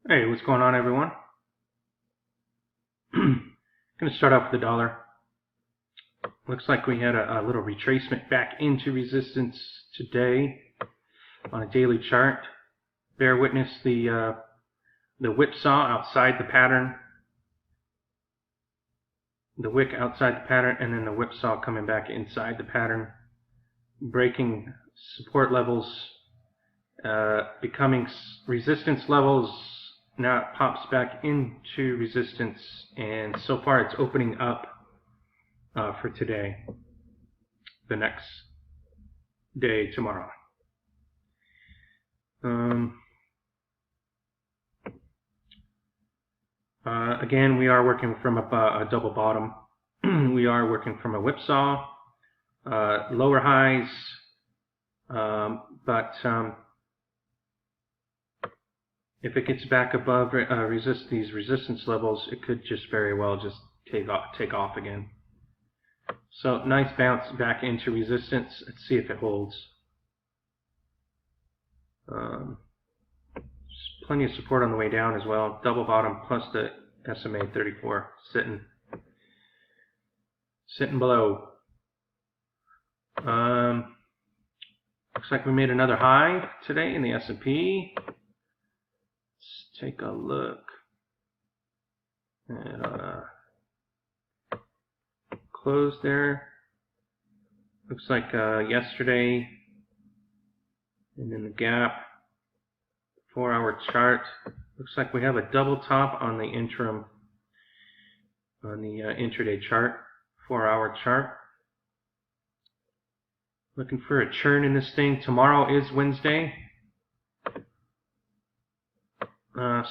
Hey, what's going on, everyone? Going to start off with the dollar. Looks like we had a little retracement back into resistance today on a daily chart. Bear witness the whipsaw outside the pattern, the wick outside the pattern, and then the whipsaw coming back inside the pattern, breaking support levels, becoming resistance levels. Now it pops back into resistance, and so far it's opening up for today, the next day tomorrow. Again, we are working from a double bottom. We are working from a whipsaw, lower highs, but if it gets back above these resistance levels, it could just very well just take off again. So nice bounce back into resistance. Let's see if it holds. Plenty of support on the way down as well. Double bottom plus the SMA 34 sitting below. Looks like we made another high today in the S&P. Let's take a look. And close there. Looks like yesterday, and then the gap, 4-hour chart. Looks like we have a double top on the interim, on the intraday chart, 4-hour chart. Looking for a churn in this thing. Tomorrow is Wednesday.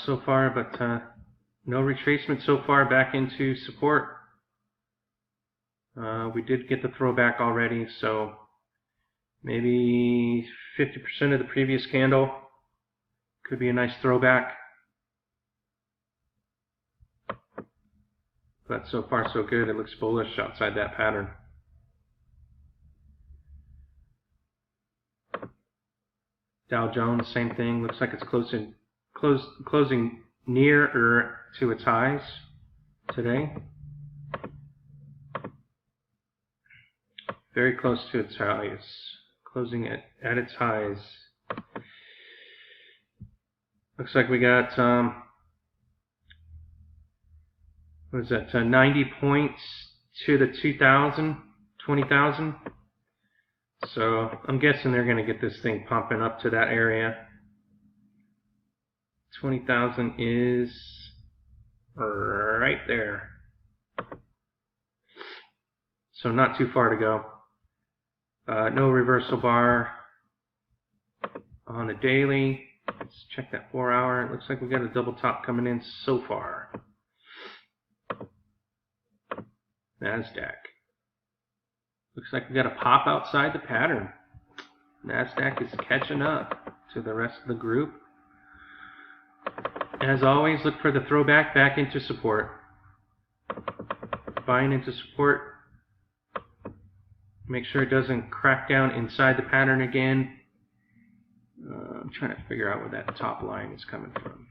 So far, but no retracement so far back into support. We did get the throwback already, so maybe 50% of the previous candle could be a nice throwback. But so far so good. It looks bullish outside that pattern. Dow Jones, same thing. Looks like it's closing nearer to its highs today. Very close to its highs. Closing at its highs. Looks like we got, what is that, 90 points to the 20,000. So I'm guessing they're going to get this thing pumping up to that area. 20,000 is right there. So not too far to go. No reversal bar on the daily. Let's check that 4-hour. It looks like we got a double top coming in so far. NASDAQ. Looks like we got a pop outside the pattern. NASDAQ is catching up to the rest of the group. As always, look for the throwback back into support. Buying into support. Make sure it doesn't crack down inside the pattern again. I'm trying to figure out where that top line is coming from.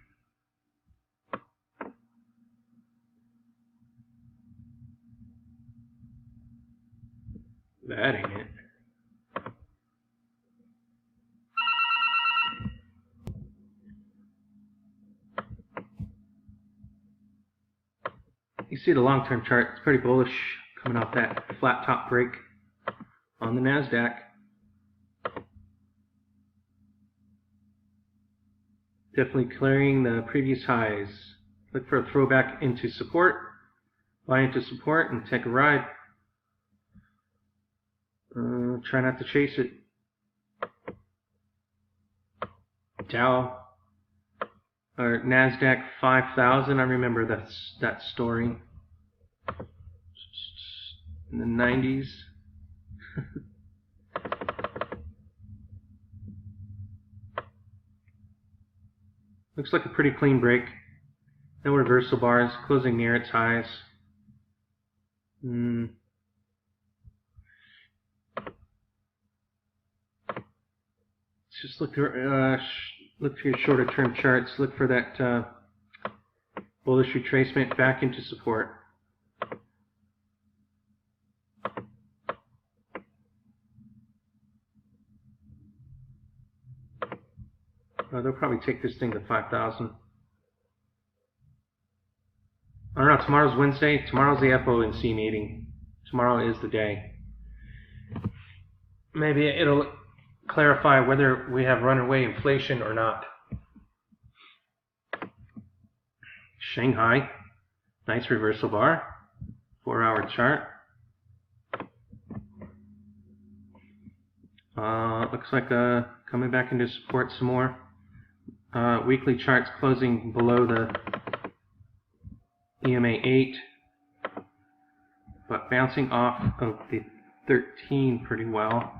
That ain't it. You see the long-term chart, it's pretty bullish coming off that flat top break on the NASDAQ. Definitely clearing the previous highs. Look for a throwback into support. Buy into support and take a ride. Try not to chase it. Dow or NASDAQ 5,000. I remember that story in the 90s. Looks like a pretty clean break. No reversal bars, closing near its highs. Just look for your shorter term charts. Look for that Bullish retracement back into support. They'll probably take this thing to 5,000. I don't know, tomorrow's Wednesday. Tomorrow's the FOMC meeting. Tomorrow is the day. Maybe it'll clarify whether we have runaway inflation or not. Shanghai, nice reversal bar, 4-hour chart. Looks like coming back into support some more. Weekly charts closing below the EMA 8, but bouncing off of the 13 pretty well.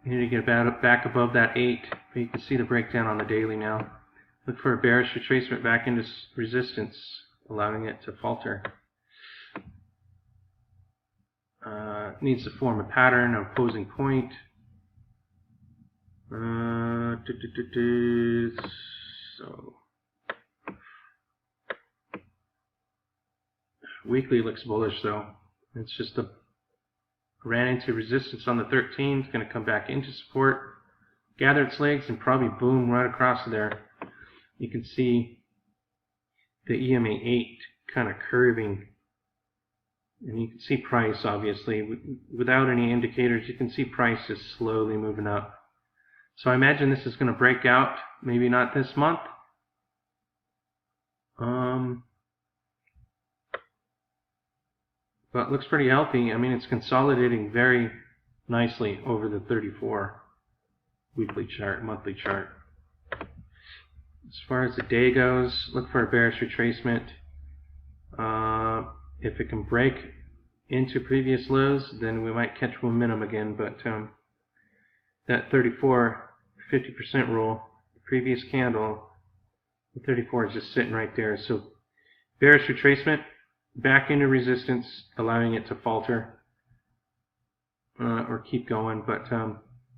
You need to get back above that 8, but you can see the breakdown on the daily now. Look for a bearish retracement back into resistance, allowing it to falter. Needs to form a pattern, an opposing point. So weekly looks bullish though. It's just ran into resistance on the 13. It's going to come back into support, gather its legs, and probably boom right across there. You can see the EMA 8 kind of curving, and you can see price obviously without any indicators. You can see price is slowly moving up. So I imagine this is going to break out, maybe not this month. But it looks pretty healthy. I mean, it's consolidating very nicely over the 34 weekly chart, monthly chart. As far as the day goes, look for a bearish retracement. If it can break into previous lows, then we might catch momentum again. But that 34 50% rule, the previous candle, the 34 is just sitting right there. So bearish retracement back into resistance, allowing it to falter or keep going. But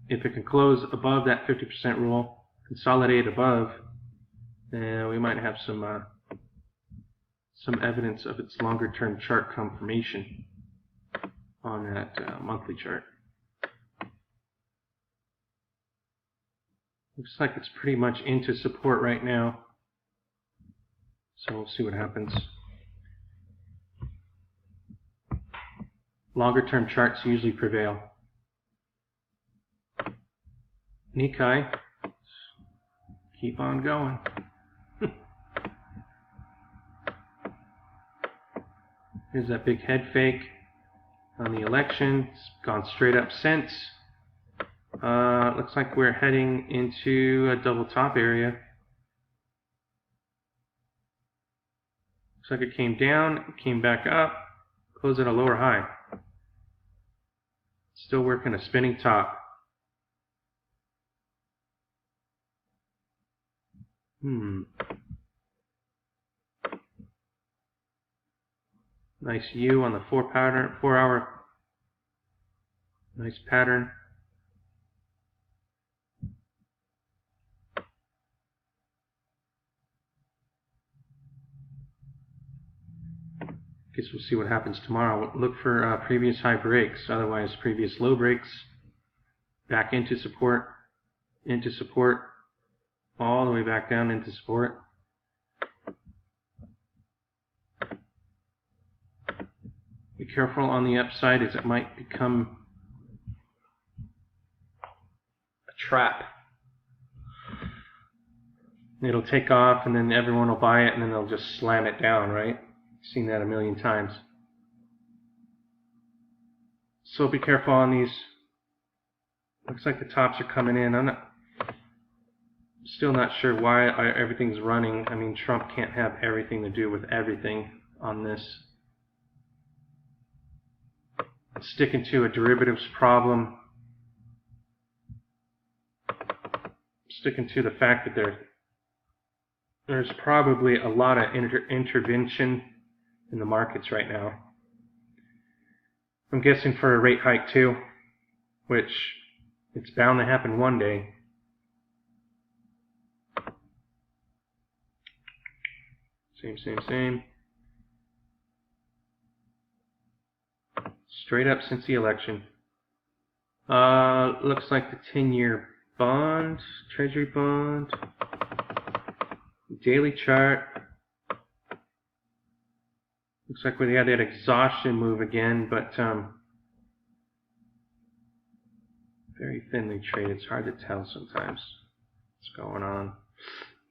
if it can close above that 50% rule, consolidate above, we might have some evidence of its longer term chart confirmation on that monthly chart. Looks like it's pretty much into support right now, so we'll see what happens. Longer term charts usually prevail. Nikkei, keep on going. Here's that big head fake on the election. It's gone straight up since. Looks like we're heading into a double top area. Looks like it came down, came back up, closed at a lower high. Still working a spinning top. Nice U on the 4 hour. Nice pattern. Guess we'll see what happens tomorrow. Look for previous high breaks, otherwise previous low breaks. Back into support, all the way back down into support. Be careful on the upside, as it might become a trap. It'll take off and then everyone will buy it and then they'll just slam it down, right? Seen that a million times. So be careful on these. Looks like the tops are coming in. I'm still not sure why everything's running. I mean, Trump can't have everything to do with everything on this. Sticking to a derivatives problem. Sticking to the fact that there's probably a lot of intervention in the markets right now. I'm guessing for a rate hike too, which it's bound to happen one day. Same. Straight up since the election. Looks like the 10-year bond, treasury bond, daily chart. Looks like we had that exhaustion move again, but very thinly traded. It's hard to tell sometimes what's going on.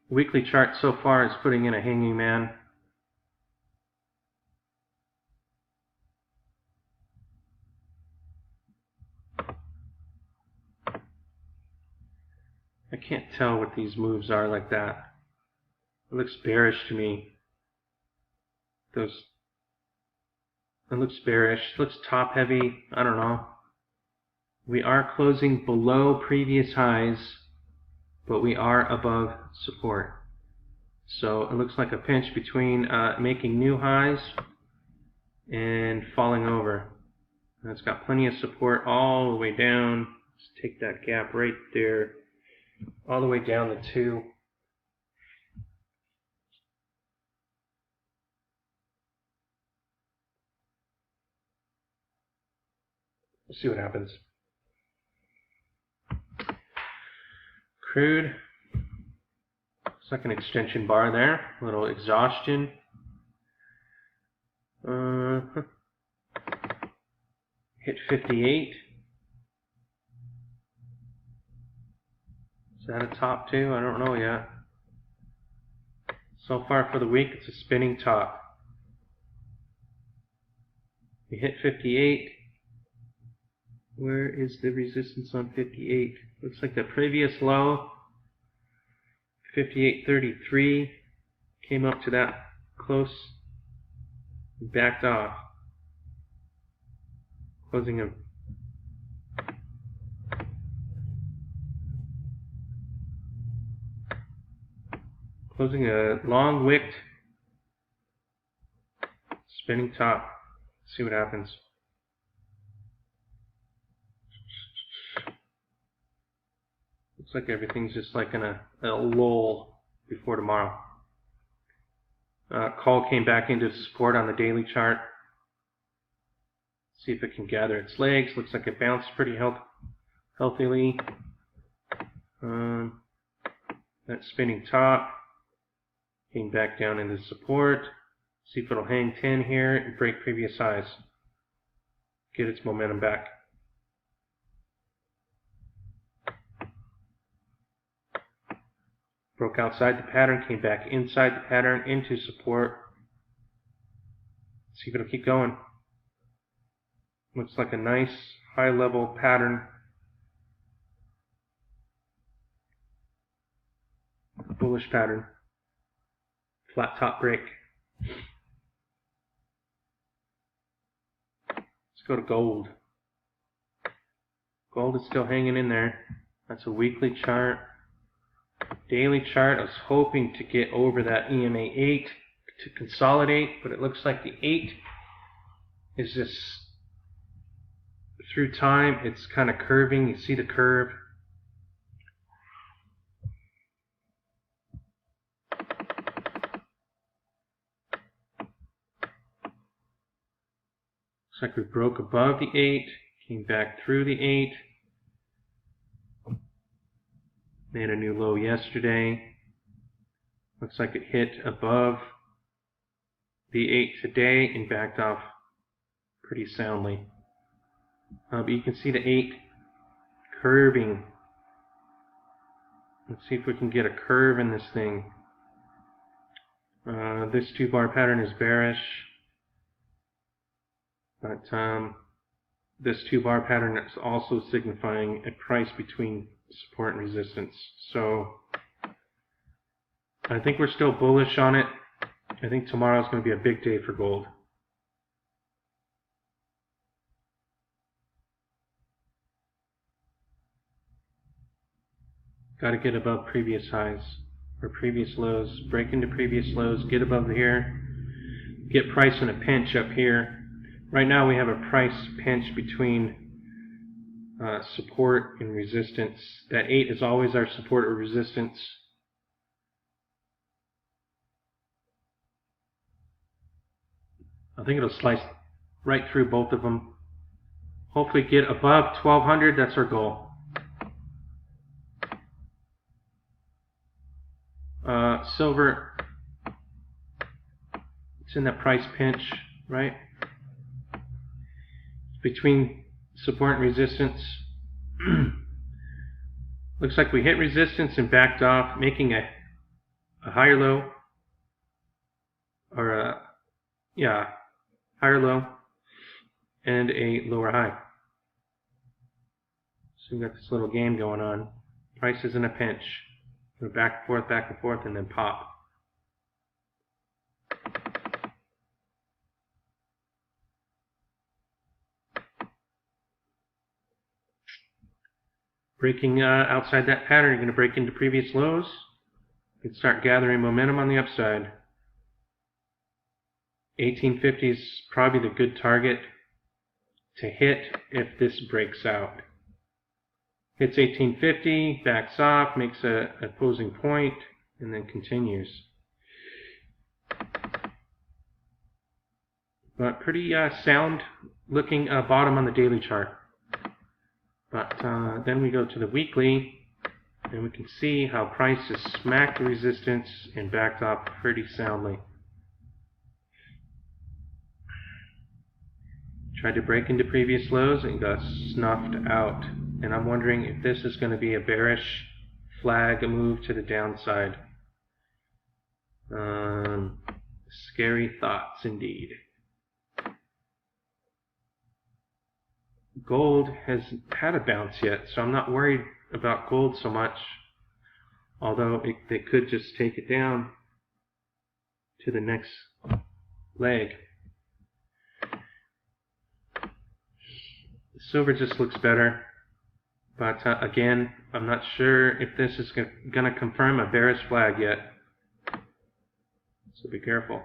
Weekly chart so far is putting in a hanging man. I can't tell what these moves are like that. It looks bearish to me. It looks bearish. It looks top heavy. I don't know. We are closing below previous highs, but we are above support. So it looks like a pinch between making new highs and falling over. And it's got plenty of support all the way down. Let's take that gap right there, all the way down to 2. We'll see what happens. Crude. Looks like an extension bar there. A little exhaustion. Hit 58. Is that a top too? I don't know yet. So far for the week, it's a spinning top. We hit 58. Where is the resistance on 58? Looks like the previous low, 58.33, came up to that close, backed off, closing a long wicked spinning top. Let's see what happens. Looks like everything's just like in a lull before tomorrow. Call came back into support on the daily chart. See if it can gather its legs. Looks like it bounced pretty healthily. That spinning top came back down into support. See if it'll hang 10 here and break previous highs. Get its momentum back. Broke outside the pattern, came back inside the pattern into support. See if it'll keep going. Looks like a nice high level pattern. Bullish pattern. Flat top break. Let's go to gold. Gold is still hanging in there. That's a weekly chart. Daily chart, I was hoping to get over that EMA 8 to consolidate, but it looks like the 8 is just, through time, it's kind of curving. You see the curve. Looks like we broke above the 8, came back through the 8. Made a new low yesterday. Looks like it hit above the 8 today and backed off pretty soundly. But you can see the 8 curving. Let's see if we can get a curve in this thing. This 2-bar pattern is bearish. But this 2-bar pattern is also signifying a price between support and resistance. So I think we're still bullish on it. I think tomorrow is going to be a big day for gold. Got to get above previous highs or previous lows, break into previous lows, get above here, get price in a pinch up here. Right now we have a price pinch between support and resistance. That 8 is always our support or resistance. I think it'll slice right through both of them. Hopefully get above 1200, that's our goal. Silver, it's in that price pinch, right? Between support and resistance. Looks like we hit resistance and backed off, making a higher low, or higher low and a lower high. So we got this little game going on. Price is in a pinch. Go back and forth, and then pop. Breaking outside that pattern, you're going to break into previous lows. You can start gathering momentum on the upside. 1850 is probably the good target to hit if this breaks out. Hits 1850, backs off, makes a opposing point, and then continues. But pretty sound looking bottom on the daily chart. But then we go to the weekly, and we can see how price has smacked the resistance and backed off pretty soundly. Tried to break into previous lows and got snuffed out. And I'm wondering if this is going to be a bearish flag, a move to the downside. Scary thoughts indeed. Gold hasn't had a bounce yet, so I'm not worried about gold so much. Although they could just take it down to the next leg. Silver just looks better. But again, I'm not sure if this is going to confirm a bearish flag yet. So be careful.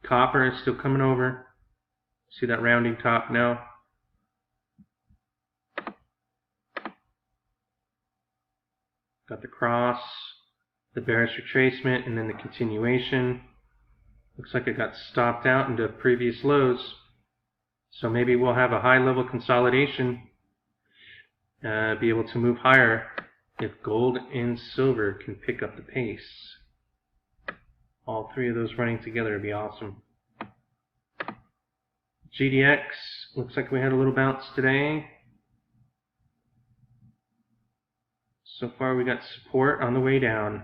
Copper is still coming over. See that rounding top now? Got the cross, the bearish retracement, and then the continuation. Looks like it got stopped out into previous lows. So maybe we'll have a high level consolidation. Be able to move higher if gold and silver can pick up the pace. All three of those running together would be awesome. GDX, looks like we had a little bounce today. So far we got support on the way down.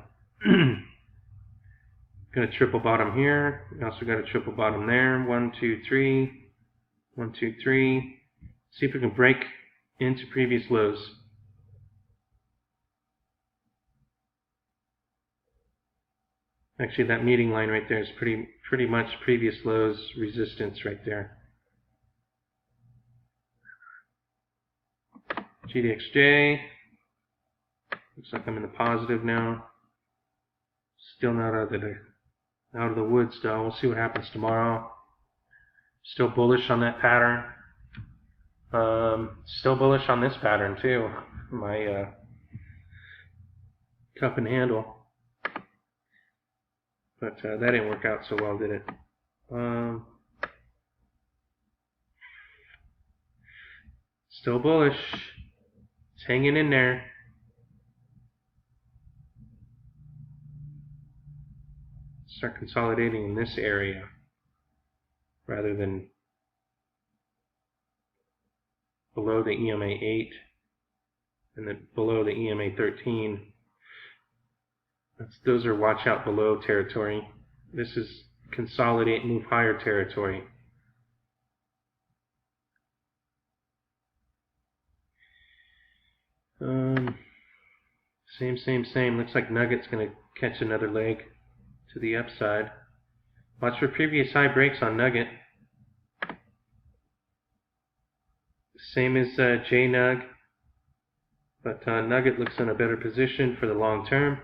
Got a triple bottom here. We also got a triple bottom there. 1, 2, 3. 1, 2, 3. See if we can break into previous lows. Actually, that meeting line right there is pretty much previous lows resistance right there. GDXJ. Looks like I'm in the positive now. Still not out of the woods though. We'll see what happens tomorrow. Still bullish on that pattern. Still bullish on this pattern too. My cup and handle. But that didn't work out so well, did it? Still bullish. It's hanging in there. Start consolidating in this area rather than below the EMA 8 and then below the EMA 13. Those are watch out below territory. This is consolidate, move higher territory. Same. Looks like Nugget's going to catch another leg to the upside. Watch for previous high breaks on Nugget. Same as JNUG, but Nugget looks in a better position for the long term.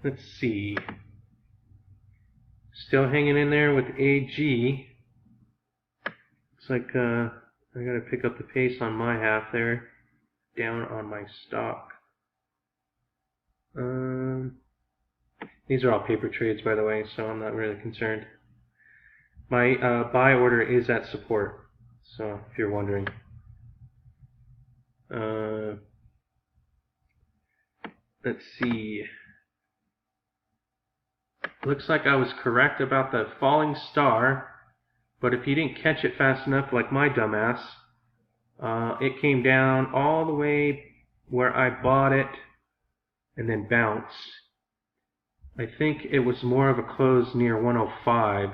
Let's see. Still hanging in there with AG. Looks like I gotta pick up the pace on my half there. down on my stock. These are all paper trades, by the way, so I'm not really concerned. My buy order is at support, so if you're wondering. Let's see. Looks like I was correct about the falling star, but if you didn't catch it fast enough, like my dumbass, it came down all the way where I bought it and then bounced. I think it was more of a close near 105.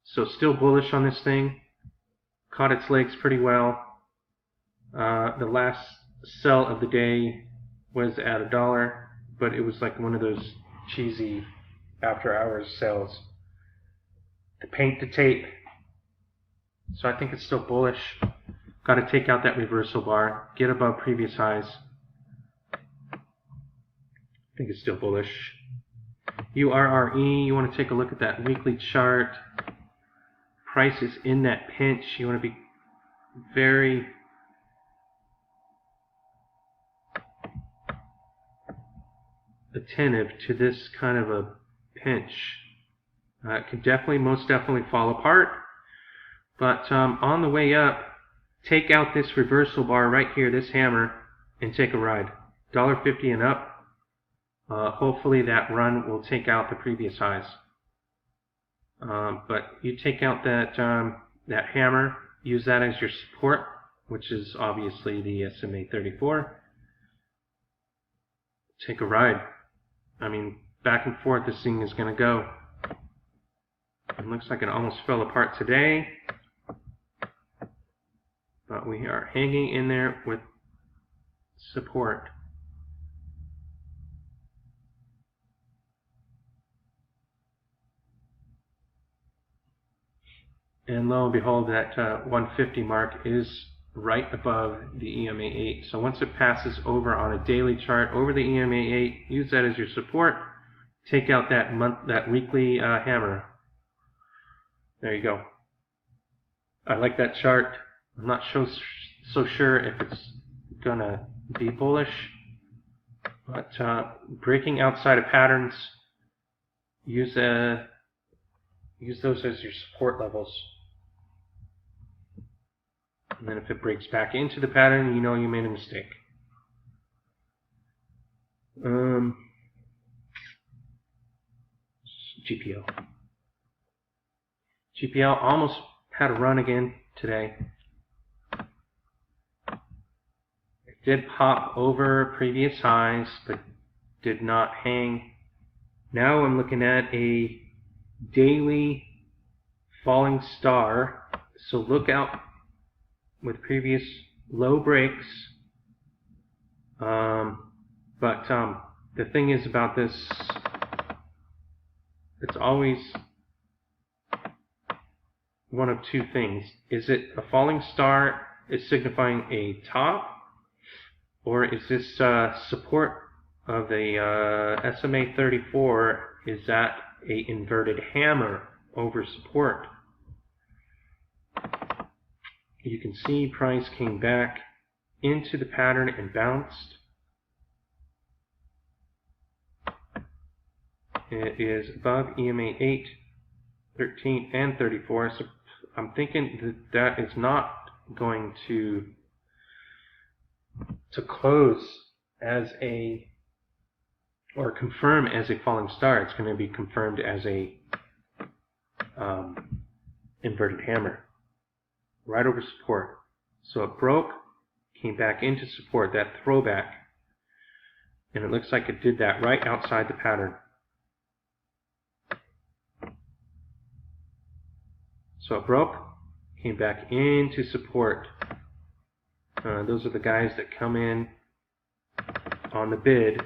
So still bullish on this thing. Caught its legs pretty well. The last sell of the day was at $1, but it was like one of those cheesy after hours sells to paint the tape. So I think it's still bullish. Got to take out that reversal bar, get above previous highs. I think it's still bullish. URRE, you want to take a look at that weekly chart. Price is in that pinch. You want to be very attentive to this kind of a pinch. It could definitely, most definitely fall apart. But on the way up, take out this reversal bar right here, this hammer, and take a ride. $1.50 and up. Hopefully that run will take out the previous highs. But you take out that that hammer, use that as your support, which is obviously the SMA 34. Take a ride. I mean, back and forth this thing is going to go. It looks like it almost fell apart today. But we are hanging in there with support. And lo and behold, that 150 mark is right above the EMA 8. So once it passes over on a daily chart over the EMA 8, use that as your support. Take out that weekly hammer. There you go. I like that chart. I'm not so sure if it's gonna be bullish, but breaking outside of patterns, use those as your support levels. And then if it breaks back into the pattern, you know you made a mistake. GPL almost had a run again today. It did pop over previous highs, but did not hang. Now I'm looking at a daily falling star, so look out with previous low breaks. But the thing is about this, it's always one of two things. Is it a falling star is signifying a top, or is this support of a SMA 34, is that a inverted hammer over support? You can see price came back into the pattern and bounced. It is above EMA 8, 13, and 34. So I'm thinking that is not going to close as a, or confirm as a falling star. It's going to be confirmed as a inverted hammer. Right over support. So it broke, came back into support, that throwback, and it looks like it did that right outside the pattern. So it broke, came back into support. Those are the guys that come in on the bid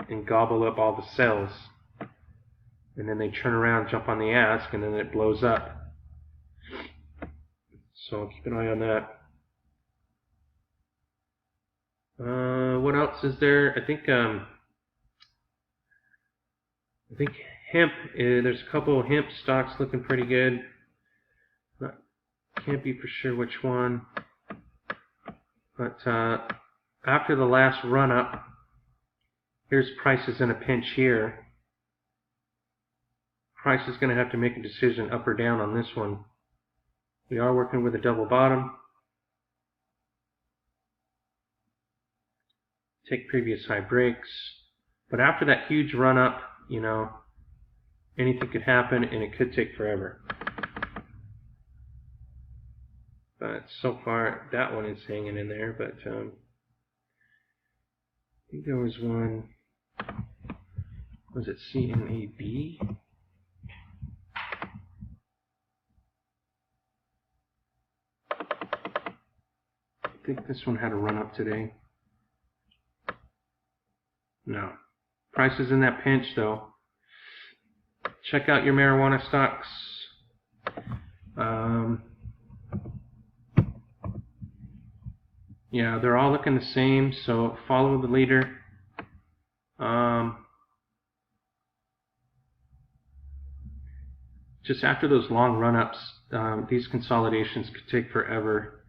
and gobble up all the sells, and then they turn around, jump on the ask, and then it blows up. So keep an eye on that. What else is there? I think hemp. There's a couple of hemp stocks looking pretty good. Can't be for sure which one. But after the last run up, here's prices in a pinch here. Price is going to have to make a decision up or down on this one. We are working with a double bottom. Take previous high breaks. But after that huge run up, you know, anything could happen and it could take forever. But so far, that one is hanging in there. But I think there was one, was it CNAB? I think this one had a run up today. No. Price is in that pinch though. Check out your marijuana stocks. Yeah, they're all looking the same, so follow the leader. Just after those long run-ups, these consolidations could take forever.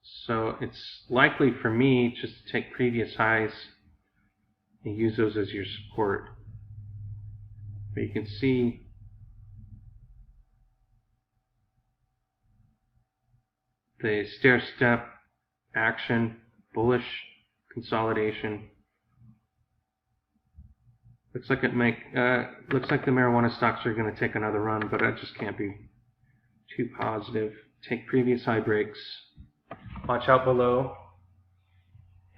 So it's likely for me just to take previous highs and use those as your support. But you can see the stair-step action, bullish consolidation. Looks like looks like the marijuana stocks are going to take another run, but I just can't be too positive. Take previous high breaks. Watch out below,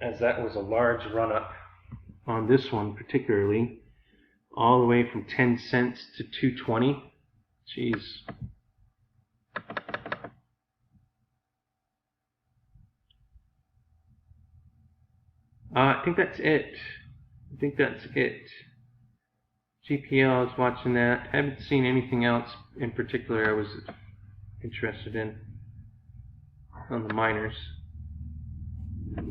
as that was a large run up on this one particularly, all the way from 10 cents to 220. Jeez. I think that's it. GPL, I was watching that. I haven't seen anything else in particular I was interested in on the miners. But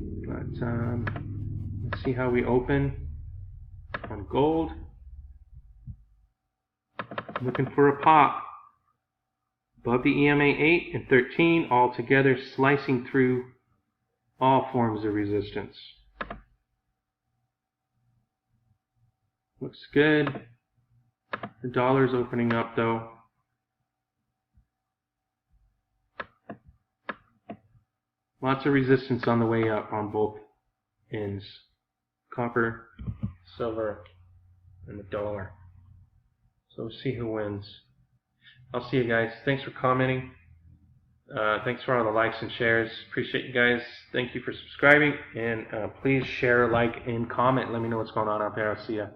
let's see how we open on gold. Looking for a pop above the EMA 8 and 13, all together slicing through all forms of resistance. Looks good. The dollar's opening up though. Lots of resistance on the way up on both ends. Copper, silver, and the dollar. So we'll see who wins. I'll see you guys. Thanks for commenting. Thanks for all the likes and shares. Appreciate you guys. Thank you for subscribing. And please share, like, and comment. Let me know what's going on out there. I'll see ya.